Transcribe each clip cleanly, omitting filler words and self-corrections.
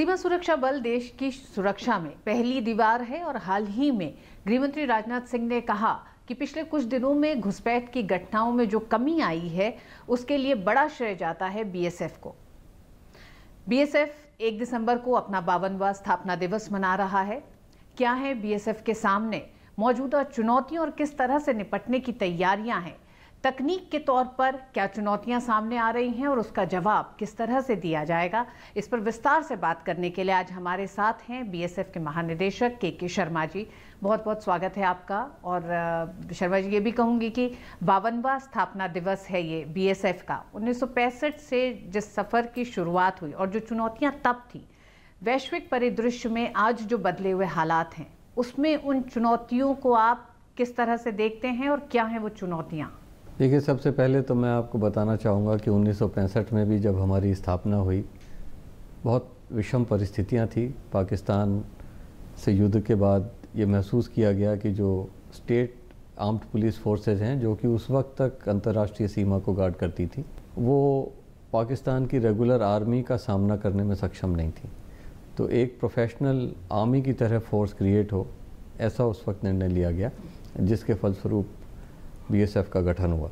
सीमा सुरक्षा बल देश की सुरक्षा में पहली दीवार है और हाल ही में गृहमंत्री राजनाथ सिंह ने कहा कि पिछले कुछ दिनों में घुसपैठ की घटनाओं में जो कमी आई है उसके लिए बड़ा श्रेय जाता है बीएसएफ को। बीएसएफ 1 दिसंबर को अपना 52वां स्थापना दिवस मना रहा है। क्या है बीएसएफ के सामने मौजूदा चुनौतियां और किस तरह से निपटने की तैयारियां हैं? तकनीक के तौर पर क्या चुनौतियां सामने आ रही हैं और उसका जवाब किस तरह से दिया जाएगा? इस पर विस्तार से बात करने के लिए आज हमारे साथ हैं बीएसएफ के महानिदेशक के शर्मा जी। बहुत बहुत स्वागत है आपका। और शर्मा जी, ये भी कहूंगी कि 52वां स्थापना दिवस है ये बीएसएफ का। 1965 से जिस सफर की शुरुआत हुई और जो चुनौतियां तब थी, वैश्विक परिदृश्य में आज जो बदले हुए हालात हैं, उसमें उन चुनौतियों को आप किस तरह से देखते हैं और क्या हैं वो चुनौतियां? देखिए, सबसे पहले तो मैं आपको बताना चाहूँगा कि 1965 में भी जब हमारी स्थापना हुई, बहुत विषम परिस्थितियाँ थी। पाकिस्तान से युद्ध के बाद ये महसूस किया गया कि जो स्टेट आर्म्ड पुलिस फोर्सेज हैं, जो कि उस वक्त तक अंतर्राष्ट्रीय सीमा को गार्ड करती थी, वो पाकिस्तान की रेगुलर आर्मी का सामना करने में सक्षम नहीं थी। तो एक प्रोफेशनल आर्मी की तरह फोर्स क्रिएट हो, ऐसा उस वक्त निर्णय लिया गया, जिसके फलस्वरूप बीएसएफ का गठन हुआ।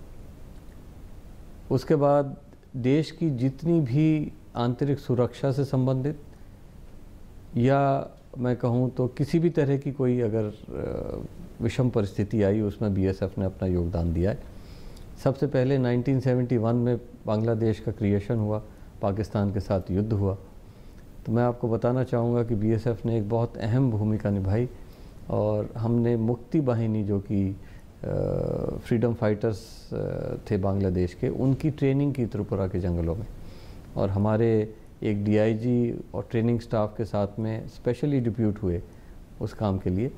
उसके बाद देश की जितनी भी आंतरिक सुरक्षा से संबंधित या मैं कहूँ तो किसी भी तरह की कोई अगर विषम परिस्थिति आई, उसमें बीएसएफ ने अपना योगदान दिया है। सबसे पहले 1971 में बांग्लादेश का क्रिएशन हुआ, पाकिस्तान के साथ युद्ध हुआ। तो मैं आपको बताना चाहूँगा कि बीएसएफ ने एक बहुत अहम भूमिका निभाई और हमने मुक्ति बाहिनी, जो कि फ्रीडम फाइटर्स थे बांग्लादेश के, उनकी ट्रेनिंग की त्रिपुरा के जंगलों में। और हमारे एक डीआईजी और ट्रेनिंग स्टाफ के साथ में स्पेशली डिप्यूट हुए उस काम के लिए।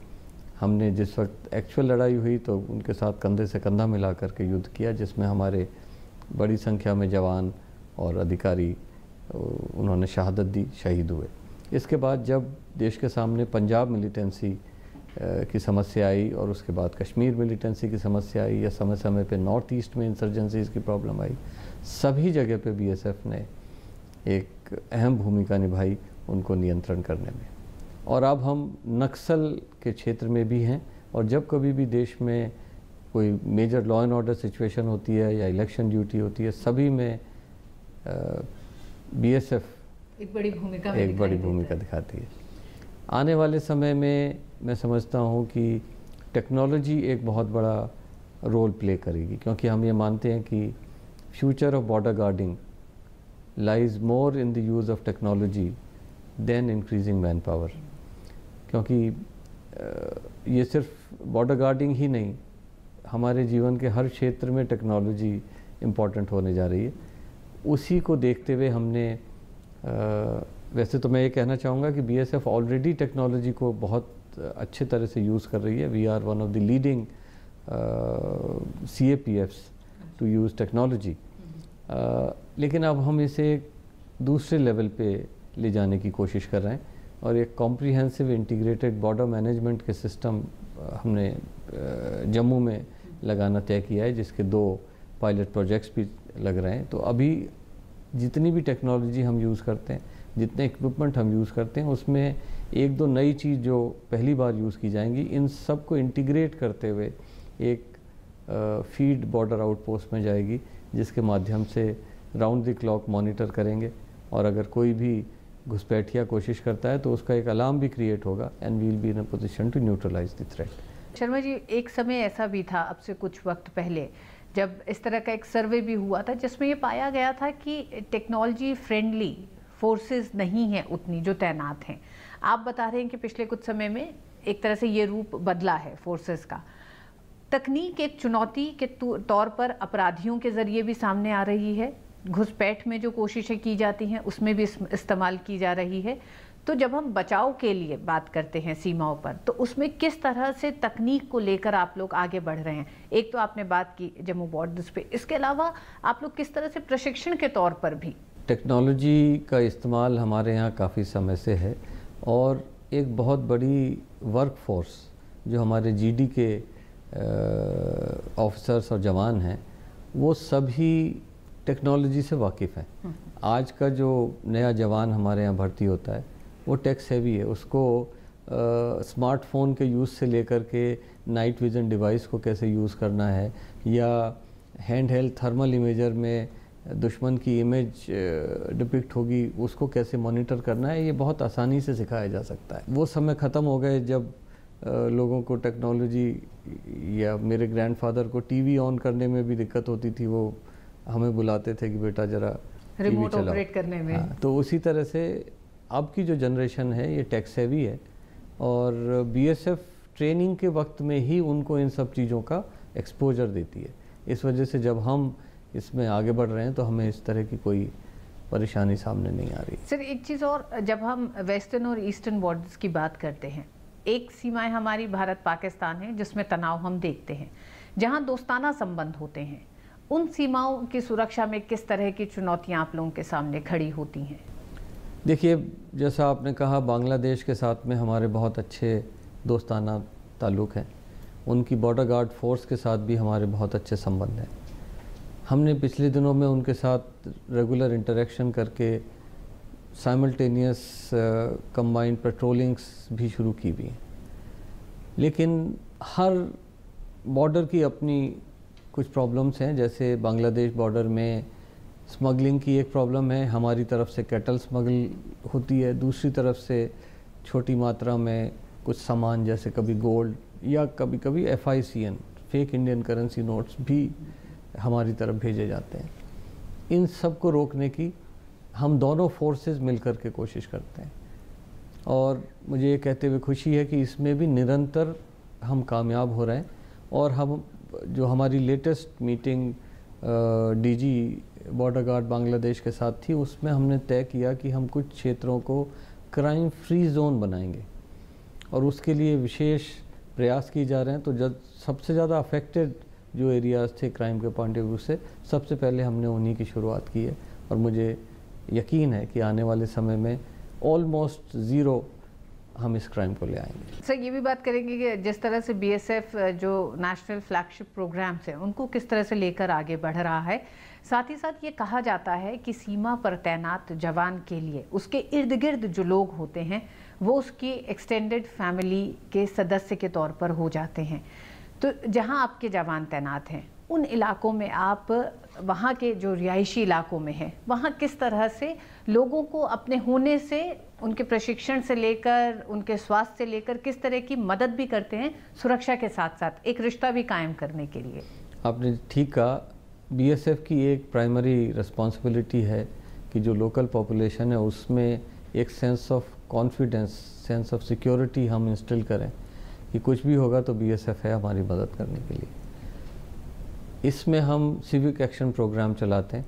हमने जिस वक्त एक्चुअल लड़ाई हुई तो उनके साथ कंधे से कंधा मिला करके युद्ध किया, जिसमें हमारे बड़ी संख्या में जवान और अधिकारी उन्होंने शहादत दी, शहीद हुए। इसके बाद जब देश के सामने पंजाब मिलिटेंसी की समस्या आई और उसके बाद कश्मीर मिलिटेंसी की समस्या आई, या समय समय पे नॉर्थ ईस्ट में इंसर्जेंसीज की प्रॉब्लम आई, सभी जगह पे बीएसएफ ने एक अहम भूमिका निभाई उनको नियंत्रण करने में। और अब हम नक्सल के क्षेत्र में भी हैं, और जब कभी भी देश में कोई major law and order situation होती है या इलेक्शन ड्यूटी होती है, सभी में बीएसएफ एक बड़ी भूमिका दिखाती है। आने वाले समय में मैं समझता हूँ कि टेक्नोलॉजी एक बहुत बड़ा रोल प्ले करेगी, क्योंकि हम ये मानते हैं कि future of border guarding lies more in the use of technology than increasing man power. क्योंकि ये सिर्फ बॉर्डर गार्डिंग ही नहीं, हमारे जीवन के हर क्षेत्र में टेक्नोलॉजी इम्पॉर्टेंट होने जा रही है। उसी को देखते हुए हमने वैसे तो मैं ये कहना चाहूँगा कि बीएसएफ ऑलरेडी टेक्नोलॉजी को बहुत अच्छे तरह से यूज़ कर रही है। We are one of the leading CAPFs to use technology. लेकिन अब हम इसे दूसरे लेवल पे ले जाने की कोशिश कर रहे हैं, और एक कॉम्प्रिहेंसिव इंटीग्रेटेड बॉर्डर मैनेजमेंट के सिस्टम हमने जम्मू में लगाना तय किया है, जिसके 2 पायलट प्रोजेक्ट्स भी लग रहे हैं। तो अभी जितनी भी टेक्नोलॉजी हम यूज़ करते हैं, जितने इक्विपमेंट हम यूज़ करते हैं, उसमें 1-2 नई चीज़ जो पहली बार यूज़ की जाएंगी, इन सब को इंटीग्रेट करते हुए एक फीड बॉर्डर आउटपोस्ट में जाएगी, जिसके माध्यम से राउंड द क्लॉक मॉनिटर करेंगे, और अगर कोई भी घुसपैठिया कोशिश करता है तो उसका एक अलार्म भी क्रिएट होगा, and we will be in a position to neutralize the threat. Sharma ji, एक समय ऐसा भी था अब से कुछ वक्त पहले, जब इस तरह का एक सर्वे भी हुआ था, जिसमें ये पाया गया था कि टेक्नोलॉजी फ्रेंडली फोर्सेस नहीं है उतनी जो तैनात हैं। आप बता रहे हैं कि पिछले कुछ समय में एक तरह से ये रूप बदला है फोर्सेस का। तकनीक एक चुनौती के तौर पर अपराधियों के ज़रिए भी सामने आ रही है, घुसपैठ में जो कोशिशें की जाती हैं उसमें भी इस्तेमाल की जा रही है। तो जब हम बचाव के लिए बात करते हैं सीमाओं पर, तो उसमें किस तरह से तकनीक को लेकर आप लोग आगे बढ़ रहे हैं? एक तो आपने बात की जम्मू बॉर्डर्स पे, इसके अलावा आप लोग किस तरह से प्रशिक्षण के तौर पर भी? टेक्नोलॉजी का इस्तेमाल हमारे यहाँ काफ़ी समय से है, और एक बहुत बड़ी वर्क फोर्स जो हमारे जीडी के ऑफिसर्स और जवान हैं, वो सभी टेक्नोलॉजी से वाकिफ़ हैं। आज का जो नया जवान हमारे यहाँ भर्ती होता है, वो टेक सेवी है। उसको स्मार्टफोन के यूज़ से लेकर के नाइट विज़न डिवाइस को कैसे यूज़ करना है, या हैंड हेल्ड थर्मल इमेजर में दुश्मन की इमेज डिपिक्ट होगी उसको कैसे मॉनिटर करना है, ये बहुत आसानी से सिखाया जा सकता है। वो समय ख़त्म हो गए जब लोगों को टेक्नोलॉजी, या मेरे ग्रैंडफादर को टीवी ऑन करने में भी दिक्कत होती थी, वो हमें बुलाते थे कि बेटा ज़रा रिमोट ऑपरेट करने में। हाँ, तो उसी तरह से अब की जो जनरेशन है ये टेक सेवी है, और बीएसएफ ट्रेनिंग के वक्त में ही उनको इन सब चीज़ों का एक्सपोजर देती है। इस वजह से जब हम इसमें आगे बढ़ रहे हैं तो हमें इस तरह की कोई परेशानी सामने नहीं आ रही। सर एक चीज़ और, जब हम वेस्टर्न और ईस्टर्न बॉर्डर्स की बात करते हैं, एक सीमाएं हमारी भारत पाकिस्तान है जिसमें तनाव हम देखते हैं, जहां दोस्ताना संबंध होते हैं, उन सीमाओं की सुरक्षा में किस तरह की चुनौतियां आप लोगों के सामने खड़ी होती हैं? देखिए, जैसा आपने कहा, बांग्लादेश के साथ में हमारे बहुत अच्छे दोस्ताना ताल्लुक़ हैं। उनकी बॉर्डर गार्ड फोर्स के साथ भी हमारे बहुत अच्छे संबंध हैं। हमने पिछले दिनों में उनके साथ रेगुलर इंटरेक्शन करके साइमल्टेनियस कंबाइंड पेट्रोलिंग्स भी शुरू की हुई हैं। लेकिन हर बॉर्डर की अपनी कुछ प्रॉब्लम्स हैं। जैसे बांग्लादेश बॉर्डर में स्मगलिंग की एक प्रॉब्लम है, हमारी तरफ से कैटल स्मगल होती है, दूसरी तरफ से छोटी मात्रा में कुछ सामान जैसे कभी गोल्ड या कभी कभी FICN fake Indian currency notes भी हमारी तरफ भेजे जाते हैं। इन सब को रोकने की हम दोनों फोर्सेस मिलकर के कोशिश करते हैं, और मुझे ये कहते हुए खुशी है कि इसमें भी निरंतर हम कामयाब हो रहे हैं। और हम जो हमारी latest meeting DG border guard Bangladesh के साथ थी, उसमें हमने तय किया कि हम कुछ क्षेत्रों को क्राइम फ्री जोन बनाएंगे, और उसके लिए विशेष प्रयास किए जा रहे हैं। तो जब सबसे ज़्यादा अफेक्टेड जो एरियाज़ थे क्राइम के पॉइंट ऑफ व्यू से, सबसे पहले हमने उन्हीं की शुरुआत की है, और मुझे यकीन है कि आने वाले समय में ऑलमोस्ट ज़ीरो हम इस क्राइम को ले आएंगे। सर ये भी बात करेंगे कि जिस तरह से BSF जो नेशनल फ्लैगशिप प्रोग्राम्स हैं उनको किस तरह से लेकर आगे बढ़ रहा है, साथ ही साथ ये कहा जाता है कि सीमा पर तैनात जवान के लिए उसके इर्द गिर्द जो लोग होते हैं वो उसकी एक्सटेंडेड फैमिली के सदस्य के तौर पर हो जाते हैं। तो जहां आपके जवान तैनात हैं उन इलाकों में, आप वहाँ के जो रिहायशी इलाकों में हैं, वहाँ किस तरह से लोगों को अपने होने से, उनके प्रशिक्षण से लेकर, उनके स्वास्थ्य से लेकर किस तरह की मदद भी करते हैं, सुरक्षा के साथ साथ एक रिश्ता भी कायम करने के लिए? आपने ठीक कहा, BSF की एक प्राइमरी रिस्पॉन्सिबिलिटी है कि जो लोकल पॉपुलेशन है उसमें एक sense of confidence, sense of security हम इंस्टिल करें कि कुछ भी होगा तो BSF है हमारी मदद करने के लिए। इसमें हम सिविक एक्शन प्रोग्राम चलाते हैं।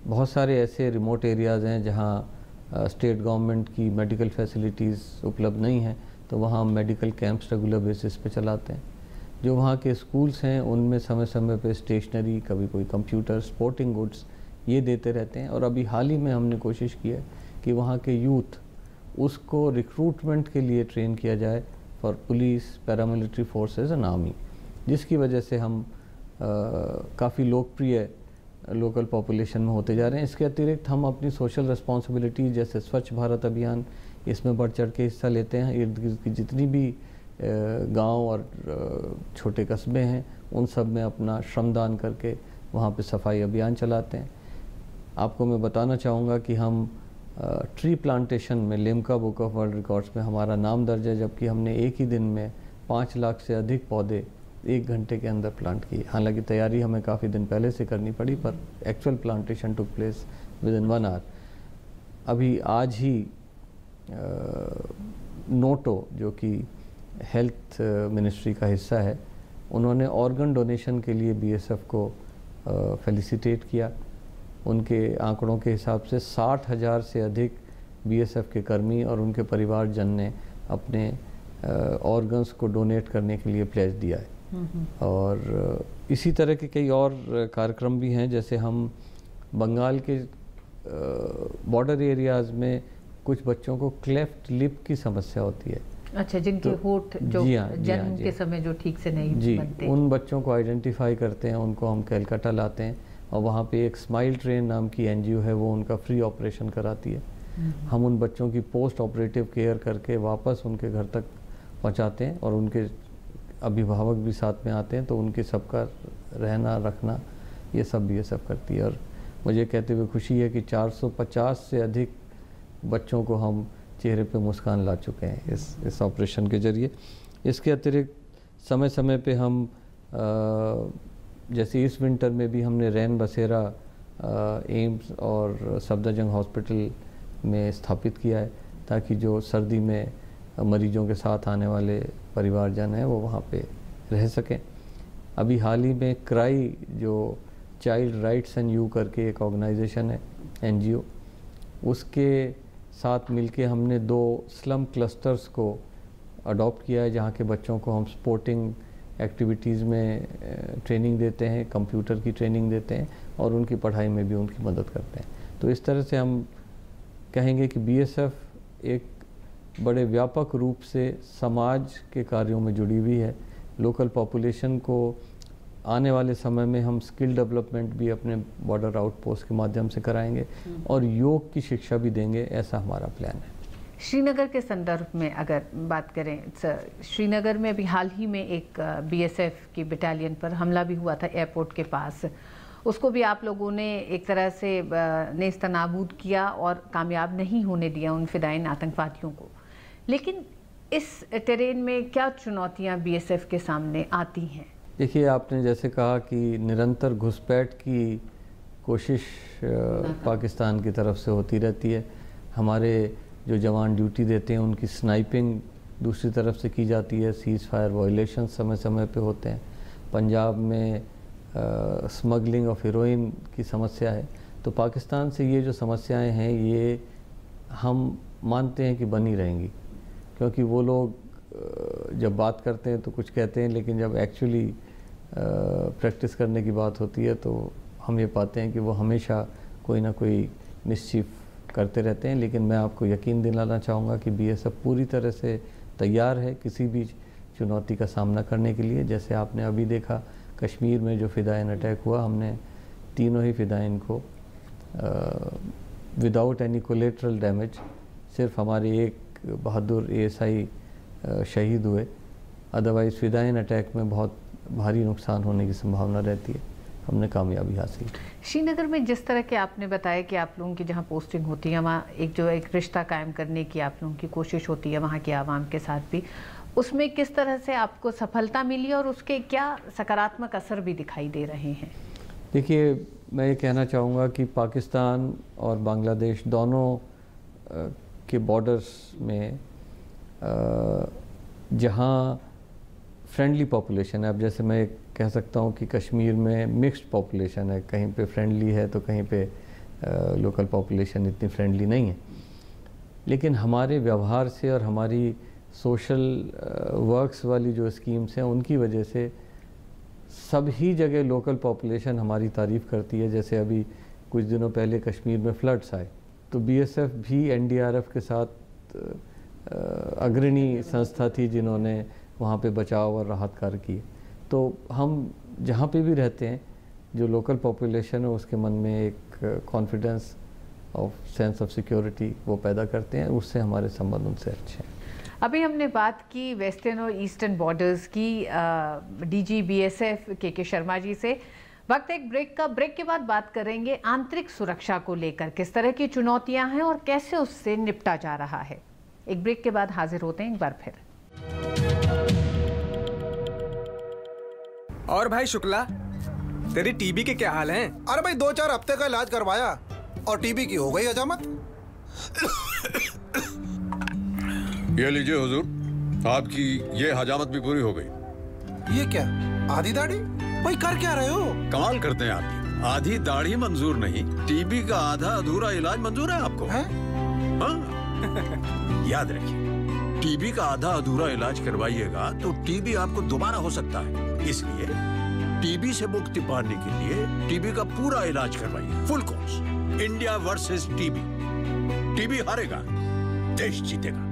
बहुत सारे ऐसे रिमोट एरियाज़ हैं जहां स्टेट गवर्नमेंट की मेडिकल फैसिलिटीज़ उपलब्ध नहीं हैं, तो वहाँ हम मेडिकल कैंप्स रेगुलर बेसिस पे चलाते हैं। जो वहाँ के स्कूल्स हैं उनमें समय समय पे स्टेशनरी, कभी कोई कंप्यूटर, स्पोर्टिंग गुड्स ये देते रहते हैं। और अभी हाल ही में हमने कोशिश की है कि वहाँ के यूथ उसको रिक्रूटमेंट के लिए ट्रेन किया जाए for police, paramilitary forces and army, जिसकी वजह से हम काफ़ी लोकप्रिय लोकल पॉपुलेशन में होते जा रहे हैं। इसके अतिरिक्त हम अपनी सोशल रिस्पॉन्सिबिलिटी जैसे स्वच्छ भारत अभियान, इसमें बढ़ चढ़ के हिस्सा लेते हैं। इर्द गिर्द की जितनी भी गांव और छोटे कस्बे हैं उन सब में अपना श्रमदान करके वहाँ पे सफाई अभियान चलाते हैं। आपको मैं बताना चाहूँगा कि हम ट्री प्लांटेशन में Limca book of world records में हमारा नाम दर्ज है, जबकि हमने एक ही दिन में 5 लाख से अधिक पौधे 1 घंटे के अंदर प्लांट किए। हालांकि तैयारी हमें काफ़ी दिन पहले से करनी पड़ी, पर actual plantation took place within 1 hour. अभी आज ही नोटो, जो कि हेल्थ मिनिस्ट्री का हिस्सा है, उन्होंने ऑर्गन डोनेशन के लिए BSF को फेलिसिटेट किया। उनके आंकड़ों के हिसाब से 60,000 से अधिक BSF के कर्मी और उनके परिवारजन ने अपने ऑर्गन्स को डोनेट करने के लिए प्लेज दिया है। और इसी तरह के कई और कार्यक्रम भी हैं। जैसे हम बंगाल के बॉर्डर एरियाज़ में कुछ बच्चों को क्लेफ्ट लिप की समस्या होती है। अच्छा, जिनके होठ जो जन्म के समय जो ठीक से नहीं बनते, उन बच्चों को आइडेंटिफाई करते हैं, उनको हम कैलकाटा लाते हैं और वहाँ पे एक स्माइल ट्रेन नाम की NGO है, वो उनका फ्री ऑपरेशन कराती है। हम उन बच्चों की पोस्ट ऑपरेटिव केयर करके वापस उनके घर तक पहुंचाते हैं और उनके अभिभावक भी साथ में आते हैं, तो उनके सबका रहना रखना ये सब BSF करती है। और मुझे कहते हुए खुशी है कि 450 से अधिक बच्चों को हम चेहरे पे मुस्कान ला चुके हैं इस ऑपरेशन के ज़रिए। इसके अतिरिक्त समय समय पे हम जैसे इस विंटर में भी हमने रैन बसेरा एम्स और सफदरजंग हॉस्पिटल में स्थापित किया है, ताकि जो सर्दी में मरीजों के साथ आने वाले परिवारजन हैं वो वहाँ पे रह सकें। अभी हाल ही में क्राई जो चाइल्ड राइट्स एंड यू करके एक ऑर्गेनाइजेशन है NGO, उसके साथ मिलके हमने 2 स्लम क्लस्टर्स को अडॉप्ट किया है, जहाँ के बच्चों को हम स्पोर्टिंग एक्टिविटीज़ में ट्रेनिंग देते हैं, कंप्यूटर की ट्रेनिंग देते हैं और उनकी पढ़ाई में भी उनकी मदद करते हैं। तो इस तरह से हम कहेंगे कि BSF एक बड़े व्यापक रूप से समाज के कार्यों में जुड़ी हुई है। लोकल पॉपुलेशन को आने वाले समय में हम स्किल डेवलपमेंट भी अपने बॉर्डर आउटपोस्ट के माध्यम से कराएंगे और योग की शिक्षा भी देंगे, ऐसा हमारा प्लान है। श्रीनगर के संदर्भ में अगर बात करें सर, श्रीनगर में अभी हाल ही में एक BSF की बटालियन पर हमला भी हुआ था एयरपोर्ट के पास। उसको भी आप लोगों ने एक तरह से नेस्तनाबूद किया और कामयाब नहीं होने दिया उन फिदायीन आतंकवादियों को। लेकिन इस टेरेन में क्या चुनौतियां BSF के सामने आती हैं? देखिए, आपने जैसे कहा कि निरंतर घुसपैठ की कोशिश पाकिस्तान की तरफ से होती रहती है। हमारे जो जवान ड्यूटी देते हैं उनकी स्नाइपिंग दूसरी तरफ से की जाती है। सीज़ फायर वायलेशन समय समय पे होते हैं। पंजाब में स्मगलिंग ऑफ हीरोइन की समस्या है। तो पाकिस्तान से ये जो समस्याएं हैं ये हम मानते हैं कि बनी रहेंगी, क्योंकि वो लोग जब बात करते हैं तो कुछ कहते हैं, लेकिन जब एक्चुअली प्रैक्टिस करने की बात होती है तो हम ये पाते हैं कि वो हमेशा कोई ना कोई मिसचीफ करते रहते हैं। लेकिन मैं आपको यकीन दिलाना चाहूँगा कि BSF पूरी तरह से तैयार है किसी भी चुनौती का सामना करने के लिए। जैसे आपने अभी देखा कश्मीर में जो फिदायन अटैक हुआ, हमने तीनों ही फिदायन को विदाउट एनी कोलेटरल डैमेज, सिर्फ हमारे एक बहादुर ASI शहीद हुए, अदरवाइज़ फिदायन अटैक में बहुत भारी नुकसान होने की संभावना रहती है, हमने कामयाबी हासिल की। श्रीनगर में जिस तरह के आपने बताया कि आप लोगों की जहाँ पोस्टिंग होती है वहाँ एक रिश्ता कायम करने की आप लोगों की कोशिश होती है वहाँ के आवाम के साथ भी, उसमें किस तरह से आपको सफलता मिली और उसके क्या सकारात्मक असर भी दिखाई दे रहे हैं? देखिए, मैं ये कहना चाहूँगा कि पाकिस्तान और बांग्लादेश दोनों के बॉर्डर्स में जहाँ फ्रेंडली पॉपुलेशन है, अब जैसे मैं कह सकता हूँ कि कश्मीर में मिक्स्ड पॉपुलेशन है, कहीं पे फ्रेंडली है तो कहीं पे लोकल पॉपुलेशन इतनी फ्रेंडली नहीं है। लेकिन हमारे व्यवहार से और हमारी सोशल वर्क्स वाली जो स्कीम्स हैं उनकी वजह से सभी जगह लोकल पॉपुलेशन हमारी तारीफ़ करती है। जैसे अभी कुछ दिनों पहले कश्मीर में फ्लड्स आए तो BSF भी NDRF के साथ अग्रणी संस्था थी जिन्होंने वहाँ पे बचाव और राहत कार्य किए। तो हम जहाँ पे भी रहते हैं, जो लोकल पॉपुलेशन है उसके मन में एक confidence of sense of security वो पैदा करते हैं, उससे हमारे संबंध उनसे अच्छे हैं। अभी हमने बात की वेस्टर्न और ईस्टर्न बॉर्डर्स की DG BSF KK Sharma ji से। वक्त एक ब्रेक का, ब्रेक के बाद बात करेंगे आंतरिक सुरक्षा को लेकर किस तरह की चुनौतियां हैं और कैसे उससे निपटा जा रहा है। एक ब्रेक के बाद हाजिर होते हैं एक बार फिर। और भाई शुक्ला, तेरी टीबी के क्या हाल हैं? अरे भाई 2-4 हफ्ते का इलाज करवाया और टीबी की हो गई हजामत। ये लीजिए हुजूर, आपकी ये हजामत भी पूरी हो गई। ये क्या, आधी दाढ़ी? भाई कर क्या रहे हो? कमाल करते हैं आप। आधी दाढ़ी मंजूर नहीं, टीबी का आधा अधूरा इलाज मंजूर है आपको? हैं? हाँ। याद रखिए, टीबी का आधा अधूरा इलाज करवाइएगा तो टीबी आपको दोबारा हो सकता है। इसलिए टीबी से मुक्ति पाने के लिए टीबी का पूरा इलाज करवाइए, full course. India versus TB. TB हारेगा, देश जीतेगा।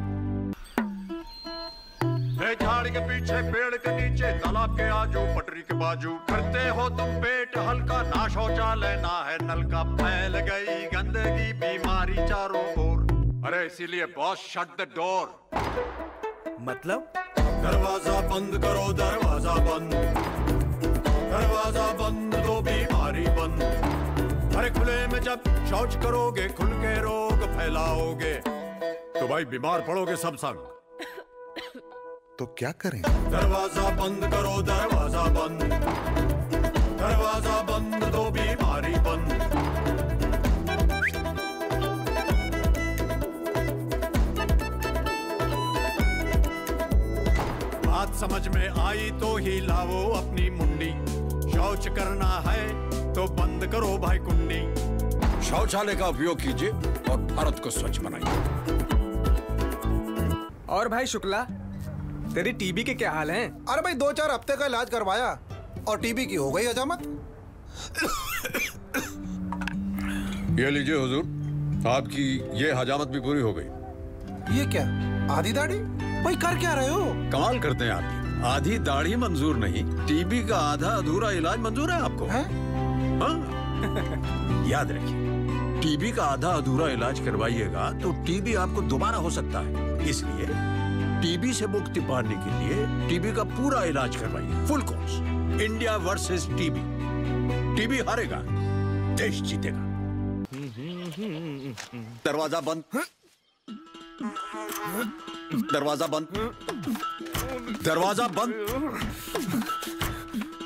झाड़ के पीछे, पेड़ के नीचे, तालाब के आजू, पटरी के बाजू, करते हो तुम पेट हल्का, ना शौचालय ना है नल का, फैल गई गंदगी बीमारी चारों ओर। अरे इसीलिए बॉस शट द डोर। मतलब? दरवाजा बंद करो, दरवाजा बंद, दरवाजा बंद तो बीमारी बंद। अरे खुले में जब शौच करोगे, खुल के रोग फैलाओगे, तो भाई बीमार पड़ोगे सब संग। तो क्या करें? दरवाजा बंद करो, दरवाजा बंद, दरवाजा बंद तो बीमारी बंद। बात समझ में आई तो ही लाओ अपनी मुंडी। शौच करना है तो बंद करो भाई कुंडी। शौचालय का उपयोग कीजिए और भारत को स्वच्छ बनाइए। और भाई शुक्ला, तेरी टीबी के क्या हाल हैं? अरे भाई 2-4 हफ्ते का इलाज करवाया और टीबी की हो गई हजामत। ये लीजिए हुजूर, आपकी ये हजामत भी पूरी हो गई। ये क्या, आधी दाढ़ी? भाई कर क्या रहे हो? कमाल करते हैं आप भी। आधी दाढ़ी मंजूर नहीं, टीबी का आधा अधूरा इलाज मंजूर है आपको? हैं? हाँ? याद रखिए, टीबी का आधा अधूरा इलाज करवाइएगा तो टीबी आपको दोबारा हो सकता है। इसलिए टीबी से मुक्ति पाने के लिए टीबी का पूरा इलाज करवाइए, full course. India versus TB. TB हारेगा, देश जीतेगा। दरवाजा बंद, दरवाजा बंद, दरवाजा बंद।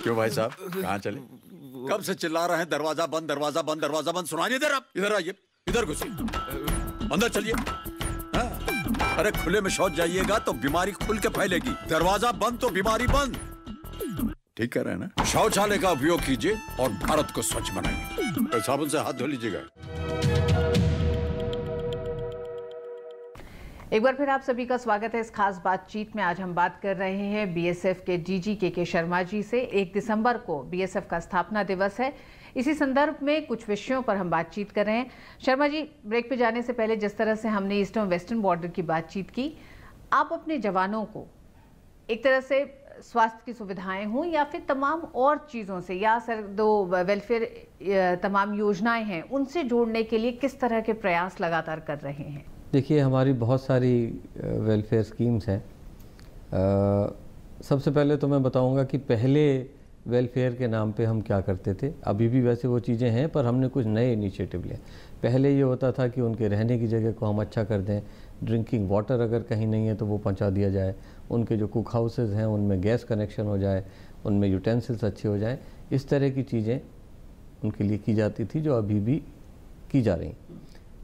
क्यों भाई साहब, कहाँ चले? कब से चिल्ला रहे हैं दरवाजा बंद, दरवाजा बंद, दरवाजा बंद, सुनाई नहीं दे रहा? इधर आइए, इधर घुसिए, अंदर चलिए। हाँ? अरे खुले में शौच जाइएगा तो बीमारी खुल के फैलेगी। दरवाजा बंद तो बीमारी बंद। ठीक कह रहे हैं ना? शौचालय का उपयोग कीजिए और भारत को स्वच्छ बनाइए। साबुन से हाथ धो लीजिएगा। एक बार फिर आप सभी का स्वागत है इस खास बातचीत में। आज हम बात कर रहे हैं बीएसएफ के डीजी के शर्मा जी से। 1 दिसंबर को बीएसएफ का स्थापना दिवस है। इसी संदर्भ में कुछ विषयों पर हम बातचीत कर रहे हैं। शर्मा जी, ब्रेक पे जाने से पहले जिस तरह से हमने ईस्टर्न वेस्टर्न बॉर्डर की बातचीत की, आप अपने जवानों को एक तरह से स्वास्थ्य की सुविधाएं हों या फिर तमाम और चीज़ों से, या सर दो वेलफेयर तमाम योजनाएं हैं, उनसे जोड़ने के लिए किस तरह के प्रयास लगातार कर रहे हैं? देखिए, हमारी बहुत सारी वेलफेयर स्कीम्स हैं। सबसे पहले तो मैं बताऊंगा कि पहले वेलफेयर के नाम पे हम क्या करते थे। अभी भी वैसे वो चीज़ें हैं, पर हमने कुछ नए इनिशिएटिव लिए। पहले ये होता था कि उनके रहने की जगह को हम अच्छा कर दें, ड्रिंकिंग वाटर अगर कहीं नहीं है तो वो पहुंचा दिया जाए, उनके जो कुक हाउसेज हैं उनमें गैस कनेक्शन हो जाए, उनमें यूटेंसिल्स अच्छे हो जाएँ। इस तरह की चीज़ें उनके लिए की जाती थी, जो अभी भी की जा रही।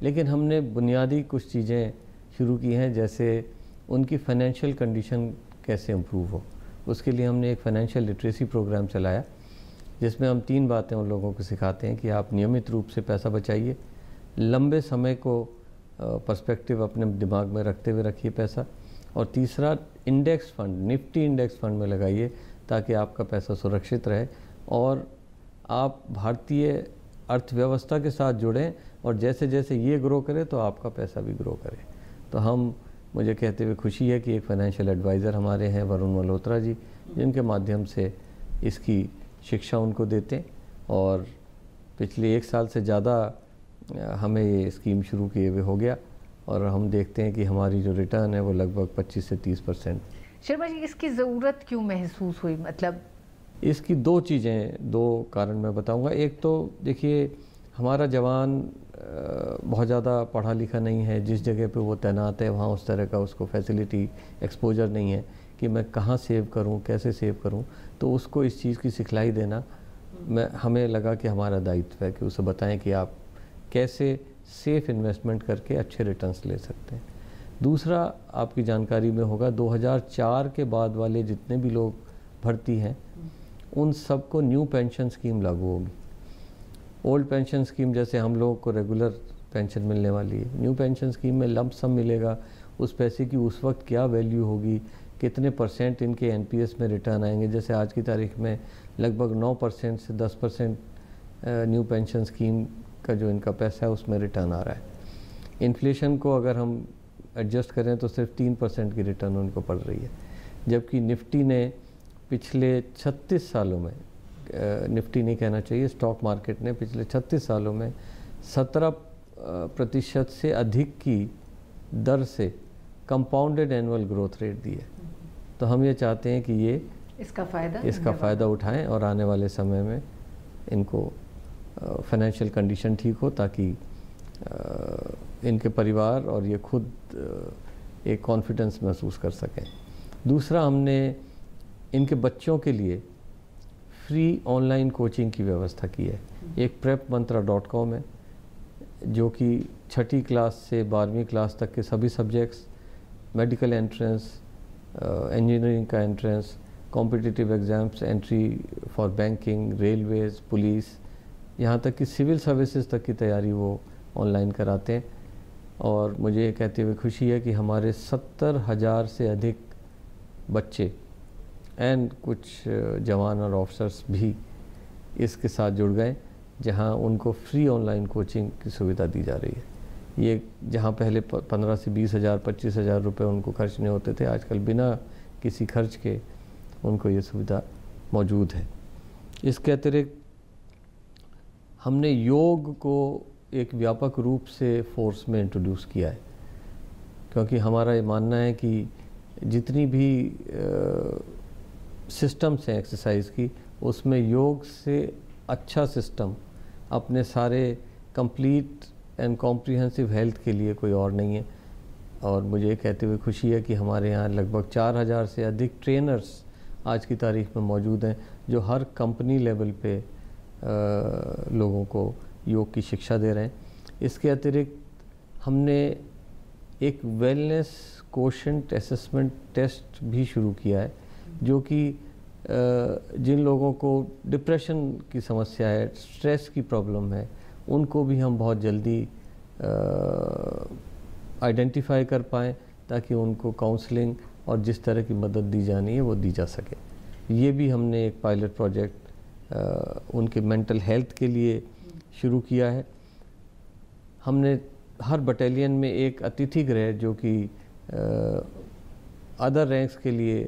लेकिन हमने बुनियादी कुछ चीज़ें शुरू की हैं, जैसे उनकी फाइनेंशियल कंडीशन कैसे इम्प्रूव हो। उसके लिए हमने एक फाइनेंशियल लिटरेसी प्रोग्राम चलाया, जिसमें हम 3 बातें उन लोगों को सिखाते हैं कि आप नियमित रूप से पैसा बचाइए, लंबे समय को पर्सपेक्टिव अपने दिमाग में रखते हुए रखिए पैसा, और तीसरा index fund, Nifty index fund में लगाइए ताकि आपका पैसा सुरक्षित रहे और आप भारतीय अर्थव्यवस्था के साथ जुड़ें, और जैसे जैसे ये ग्रो करे तो आपका पैसा भी ग्रो करे। तो मुझे कहते हुए खुशी है कि एक फाइनेंशियल एडवाइज़र हमारे हैं, वरुण मल्होत्रा जी, जिनके माध्यम से इसकी शिक्षा उनको देते हैं, और पिछले 1 साल से ज़्यादा हमें ये स्कीम शुरू किए हुए हो गया, और हम देखते हैं कि हमारी जो रिटर्न है वो लगभग 25 से 30%। शर्मा जी, इसकी ज़रूरत क्यों महसूस हुई? मतलब इसकी 2 चीज़ें, 2 कारण मैं बताऊंगा। एक तो देखिए, हमारा जवान बहुत ज़्यादा पढ़ा लिखा नहीं है, जिस जगह पे वो तैनात है वहाँ उस तरह का उसको फैसिलिटी, एक्सपोजर नहीं है कि मैं कहाँ सेव करूँ, कैसे सेव करूँ। तो उसको इस चीज़ की सिखलाई देना हमें लगा कि हमारा दायित्व है कि उसे बताएं कि आप कैसे सेफ इन्वेस्टमेंट करके अच्छे रिटर्न्स ले सकते हैं। दूसरा, आपकी जानकारी में होगा, 2004 के बाद वाले जितने भी लोग भर्ती हैं उन सबको न्यू पेंशन स्कीम लागू होगी। ओल्ड पेंशन स्कीम जैसे हम लोगों को रेगुलर पेंशन मिलने वाली है, न्यू पेंशन स्कीम में लंप सम मिलेगा। उस पैसे की उस वक्त क्या वैल्यू होगी, कितने % इनके एनपीएस में रिटर्न आएंगे। जैसे आज की तारीख में लगभग 9% से 10% न्यू पेंशन स्कीम का जो इनका पैसा है उसमें रिटर्न आ रहा है। इन्फ्लेशन को अगर हम एडजस्ट करें तो सिर्फ 3% की रिटर्न उनको पड़ रही है, जबकि निफ्टी ने पिछले 36 सालों में, निफ्टी नहीं कहना चाहिए, स्टॉक मार्केट ने पिछले 36 सालों में 17% से अधिक की दर से कंपाउंडेड एनुअल ग्रोथ रेट दी है। तो हम ये चाहते हैं कि ये इसका फ़ायदा उठाएं और आने वाले समय में इनको फाइनेंशियल कंडीशन ठीक हो, ताकि इनके परिवार और ये खुद एक कॉन्फिडेंस महसूस कर सकें। दूसरा, हमने इनके बच्चों के लिए फ्री ऑनलाइन कोचिंग की व्यवस्था की है। एक prepmantra.com है जो कि 6ठी क्लास से 12वीं क्लास तक के सभी सब्जेक्ट्स, मेडिकल एंट्रेंस, इंजीनियरिंग का entrance, competitive exams, entry for banking, Railways, police, यहाँ तक कि सिविल सर्विसेज तक की तैयारी वो ऑनलाइन कराते हैं। और मुझे ये कहते हुए खुशी है कि हमारे 70,000 से अधिक बच्चे एंड कुछ जवान और ऑफिसर्स भी इसके साथ जुड़ गए, जहां उनको फ्री ऑनलाइन कोचिंग की सुविधा दी जा रही है। ये जहां पहले 15 से 20,000 25,000 रुपये उनको खर्चने होते थे, आजकल बिना किसी खर्च के उनको ये सुविधा मौजूद है। इसके अतिरिक्त हमने योग को एक व्यापक रूप से फोर्स में इंट्रोड्यूस किया है, क्योंकि हमारा ये मानना है कि जितनी भी सिस्टम्स हैं एक्सरसाइज की, उसमें योग से अच्छा सिस्टम अपने सारे कंप्लीट एंड कॉम्प्रिहेंसिव हेल्थ के लिए कोई और नहीं है। और मुझे कहते हुए खुशी है कि हमारे यहाँ लगभग 4,000 से अधिक ट्रेनर्स आज की तारीख में मौजूद हैं, जो हर कंपनी लेवल पे लोगों को योग की शिक्षा दे रहे हैं। इसके अतिरिक्त हमने एक वेलनेस कोशेंट असेसमेंट टेस्ट भी शुरू किया है, जो कि जिन लोगों को डिप्रेशन की समस्या है, स्ट्रेस की प्रॉब्लम है, उनको भी हम बहुत जल्दी आइडेंटिफाई कर पाएँ, ताकि उनको काउंसलिंग और जिस तरह की मदद दी जानी है वो दी जा सके। ये भी हमने एक पायलट प्रोजेक्ट उनके मेंटल हेल्थ के लिए शुरू किया है। हमने हर बटालियन में एक अतिथि गृह, जो कि अदर रैंक्स के लिए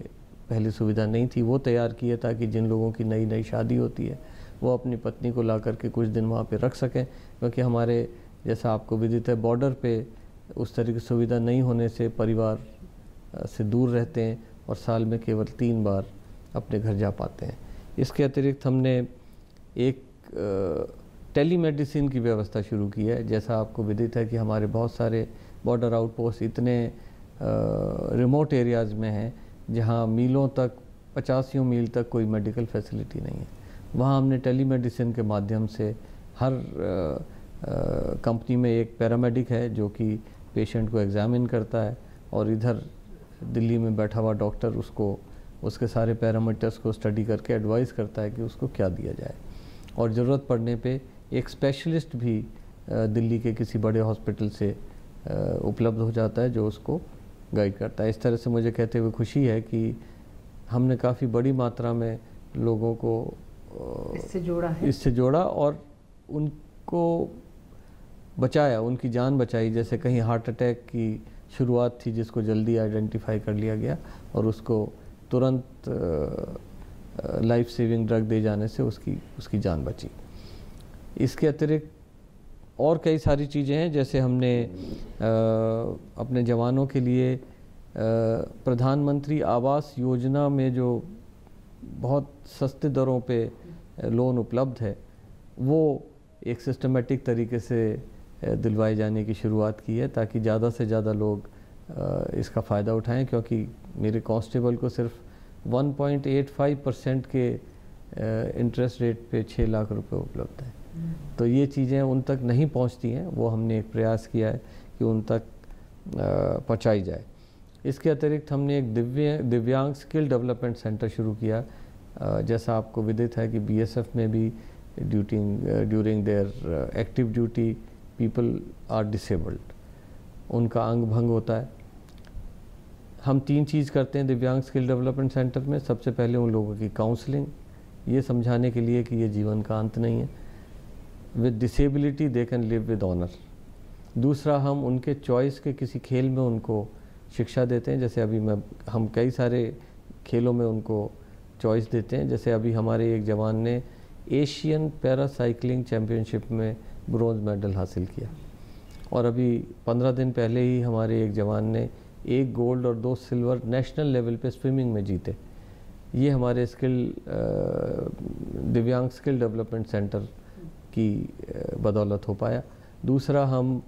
पहले सुविधा नहीं थी, वो तैयार किया, ताकि जिन लोगों की नई नई शादी होती है वो अपनी पत्नी को ला करके कुछ दिन वहाँ पे रख सकें, क्योंकि हमारे जैसा आपको विदित है बॉर्डर पे उस तरह की सुविधा नहीं होने से परिवार से दूर रहते हैं और साल में केवल 3 बार अपने घर जा पाते हैं। इसके अतिरिक्त हमने एक टेलीमेडिसिन की व्यवस्था शुरू की है। जैसा आपको विदित है कि हमारे बहुत सारे बॉर्डर आउटपोस्ट इतने रिमोट एरियाज़ में हैं जहां मीलों तक, 85 मील तक कोई मेडिकल फैसिलिटी नहीं है। वहां हमने टेलीमेडिसिन के माध्यम से हर कंपनी में एक पैरामेडिक है जो कि पेशेंट को एग्जामिन करता है, और इधर दिल्ली में बैठा हुआ डॉक्टर उसको उसके सारे पैरामीटर्स को स्टडी करके एडवाइस करता है कि उसको क्या दिया जाए, और ज़रूरत पड़ने पे एक स्पेशलिस्ट भी दिल्ली के किसी बड़े हॉस्पिटल से उपलब्ध हो जाता है जो उसको गाइड करता है। इस तरह से मुझे कहते हुए खुशी है कि हमने काफ़ी बड़ी मात्रा में लोगों को इससे जोड़ा और उनको बचाया, उनकी जान बचाई। जैसे कहीं हार्ट अटैक की शुरुआत थी जिसको जल्दी आइडेंटिफाई कर लिया गया और उसको तुरंत लाइफ सेविंग ड्रग दे जाने से उसकी जान बची। इसके अतिरिक्त और कई सारी चीज़ें हैं, जैसे हमने अपने जवानों के लिए प्रधानमंत्री आवास योजना में जो बहुत सस्ते दरों पे लोन उपलब्ध है, वो एक सिस्टमेटिक तरीके से दिलवाए जाने की शुरुआत की है, ताकि ज़्यादा से ज़्यादा लोग इसका फ़ायदा उठाएं, क्योंकि मेरे कांस्टेबल को सिर्फ 1.85% के इंटरेस्ट रेट पे 6 लाख रुपए उपलब्ध हैं। तो ये चीज़ें उन तक नहीं पहुंचती हैं, वो हमने एक प्रयास किया है कि उन तक पहुंचाई जाए। इसके अतिरिक्त हमने एक दिव्यांग स्किल डेवलपमेंट सेंटर शुरू किया। जैसा आपको विदित है कि बीएसएफ में भी during their active duty people are disabled, उनका अंग भंग होता है। हम 3 चीज़ करते हैं दिव्यांग स्किल डेवलपमेंट सेंटर में। सबसे पहले उन लोगों की काउंसलिंग, ये समझाने के लिए कि ये जीवन का अंत नहीं है, with disability they can live with honour. दूसरा, हम उनके चॉइस के किसी खेल में उनको शिक्षा देते हैं। जैसे अभी हम कई सारे खेलों में उनको चॉइस देते हैं। जैसे अभी हमारे एक जवान ने एशियन पैरासाइक्लिंग चैम्पियनशिप में ब्रॉन्ज मेडल हासिल किया। और अभी 15 दिन पहले ही हमारे एक जवान ने 1 गोल्ड और 2 सिल्वर नेशनल लेवल पे स्विमिंग में जीते। ये हमारे दिव्यांग स्किल डेवलपमेंट सेंटर की बदौलत हो पाया। दूसरा, हम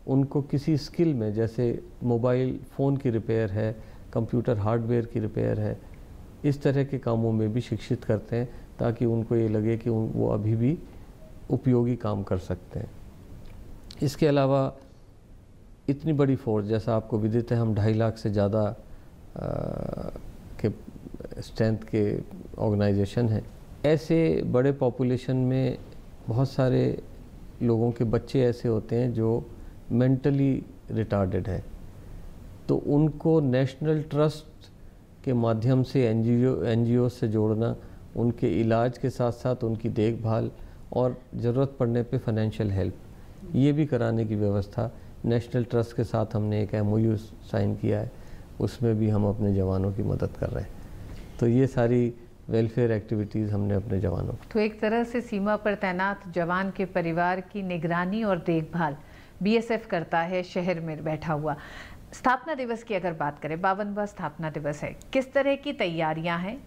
उनको किसी स्किल में, जैसे मोबाइल फ़ोन की रिपेयर है, कंप्यूटर हार्डवेयर की रिपेयर है, इस तरह के कामों में भी शिक्षित करते हैं ताकि उनको ये लगे कि वो अभी भी उपयोगी काम कर सकते हैं। इसके अलावा इतनी बड़ी फोर्स, जैसा आपको विदित है, हम 2.5 लाख से ज़्यादा के स्ट्रेंथ के ऑर्गेनाइजेशन है। ऐसे बड़े पॉपुलेशन में बहुत सारे लोगों के बच्चे ऐसे होते हैं जो मेंटली रिटार्डेड है, तो उनको नेशनल ट्रस्ट के माध्यम से एनजीओ से जोड़ना, उनके इलाज के साथ साथ उनकी देखभाल और ज़रूरत पड़ने पे फाइनेंशियल हेल्प, ये भी कराने की व्यवस्था नेशनल ट्रस्ट के साथ हमने एक MOU साइन किया है, उसमें भी हम अपने जवानों की मदद कर रहे हैं। तो ये सारी वेलफेयर एक्टिविटीज़ हमने अपने जवानों को। तो एक तरह से सीमा पर तैनात जवान के परिवार की निगरानी और देखभाल BSF करता है शहर में बैठा हुआ। स्थापना दिवस की अगर बात करें, 52वां स्थापना दिवस है, किस तरह की तैयारियां हैं?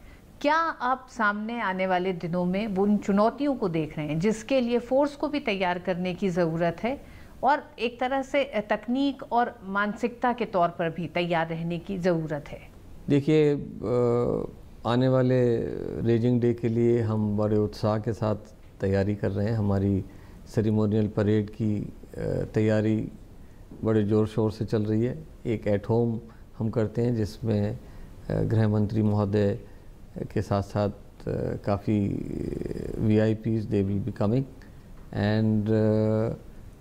क्या आप सामने आने वाले दिनों में उन चुनौतियों को देख रहे हैं जिसके लिए फोर्स को भी तैयार करने की ज़रूरत है और एक तरह से तकनीक और मानसिकता के तौर पर भी तैयार रहने की ज़रूरत है? देखिए, आने वाले रेजिंग डे के लिए हम बड़े उत्साह के साथ तैयारी कर रहे हैं। हमारी सेरेमोनियल परेड की तैयारी बड़े ज़ोर शोर से चल रही है। एक एट होम हम करते हैं जिसमें गृह मंत्री महोदय के साथ साथ काफ़ी VIPs they will be coming, and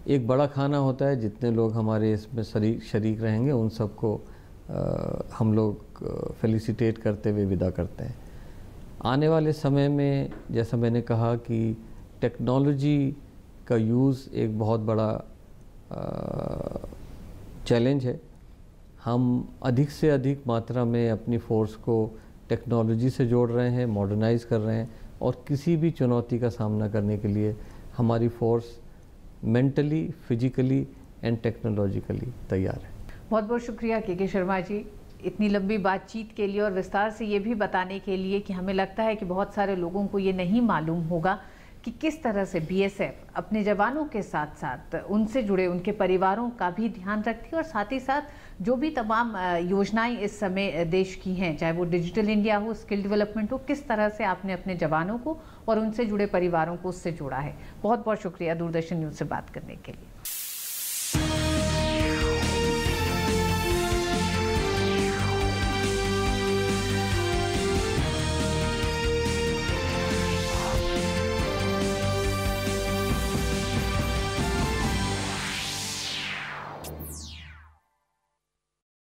एक बड़ा खाना होता है, जितने लोग हमारे इसमें शरीक रहेंगे उन सबको हम लोग फेलिसिटेट करते हुए विदा करते हैं। आने वाले समय में, जैसा मैंने कहा कि टेक्नोलॉजी का यूज़ एक बहुत बड़ा चैलेंज है। हम अधिक से अधिक मात्रा में अपनी फ़ोर्स को टेक्नोलॉजी से जोड़ रहे हैं, मॉडर्नाइज़ कर रहे हैं, और किसी भी चुनौती का सामना करने के लिए हमारी force mentally, physically and technologically तैयार है। बहुत बहुत शुक्रिया के शर्मा जी, इतनी लंबी बातचीत के लिए और विस्तार से ये भी बताने के लिए कि हमें लगता है कि बहुत सारे लोगों को ये नहीं मालूम होगा कि किस तरह से BSF अपने जवानों के साथ साथ उनसे जुड़े उनके परिवारों का भी ध्यान रखती है और साथ ही साथ जो भी तमाम योजनाएं इस समय देश की हैं, चाहे वो डिजिटल इंडिया हो, स्किल डेवलपमेंट हो, किस तरह से आपने अपने जवानों को और उनसे जुड़े परिवारों को उससे जोड़ा है। बहुत बहुत शुक्रिया दूरदर्शन न्यूज़ से बात करने के लिए।